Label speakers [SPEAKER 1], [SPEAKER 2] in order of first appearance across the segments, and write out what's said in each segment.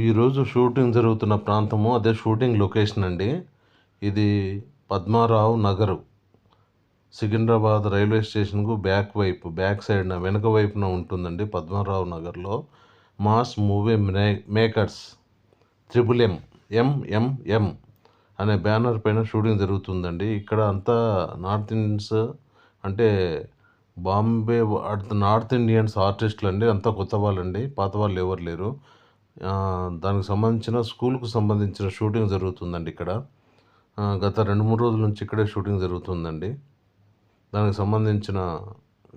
[SPEAKER 1] ఈరోజు షూటింగ్ జరుగుతున్న ప్రాంతము అదే షూటింగ్ లొకేషన్ అండి. ఇది పద్మారావు నగరు. సికింద్రాబాద్ రైల్వే స్టేషన్కు బ్యాక్ సైడ్న వెనక వైపున ఉంటుందండి పద్మారావు నగర్లో. మాస్ మూవీ మేకర్స్ MMM అనే బ్యానర్ పైన షూటింగ్ జరుగుతుందండి. ఇక్కడ అంతా నార్త్ ఇండియన్స్ అంటే బాంబే నార్త్ ఇండియన్స్ ఆర్టిస్టులు అండి. అంతా కొత్త వాళ్ళండి, పాత వాళ్ళు ఎవరు లేరు. దానికి సంబంధించిన స్కూల్కు సంబంధించిన షూటింగ్ జరుగుతుందండి ఇక్కడ. గత 2-3 రోజుల నుంచి ఇక్కడే షూటింగ్ జరుగుతుందండి. దానికి సంబంధించిన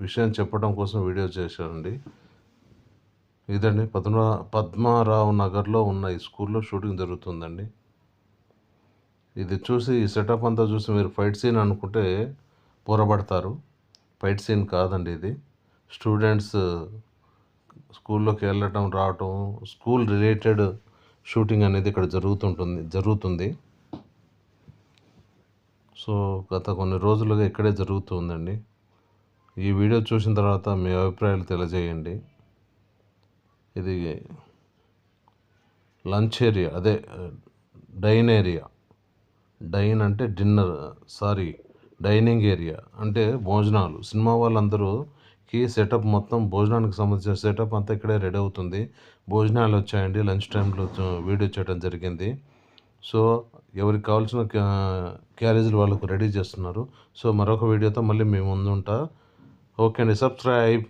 [SPEAKER 1] విషయం చెప్పడం కోసం వీడియో చేశానండి. ఇదండి పద్మారావు నగర్లో ఉన్న ఈ స్కూల్లో షూటింగ్ జరుగుతుందండి. ఇది చూసి ఈ సెటప్ అంతా చూసి మీరు ఫైట్ సీన్ అనుకుంటే పొరబడతారు. ఫైట్ సీన్ కాదండి ఇది. స్టూడెంట్స్ స్కూల్లోకి వెళ్ళటం రావటం, స్కూల్ రిలేటెడ్ షూటింగ్ అనేది ఇక్కడ జరుగుతుంది. సో గత కొన్ని రోజులుగా ఇక్కడే జరుగుతుందండి. ఈ వీడియో చూసిన తర్వాత మీ అభిప్రాయాలు తెలియజేయండి. ఇది లంచ్ ఏరియా, అదే డైన్ ఏరియా. డైన్ అంటే డైనింగ్ ఏరియా అంటే భోజనాలు. సినిమా వాళ్ళందరూకి సెటప్ మొత్తం భోజనానికి సంబంధించిన సెటప్ అంతా ఇక్కడే రెడీ అవుతుంది. భోజనాలు వచ్చాయండి. లంచ్ టైంలో వీడియో చేయడం జరిగింది. సో ఎవరికి కావాల్సిన క్యారేజీలు వాళ్ళకు రెడీ చేస్తున్నారు. సో మరొక వీడియోతో మళ్ళీ మీ ముందు ఉంటా. ఓకే అండి, సబ్స్క్రైబ్.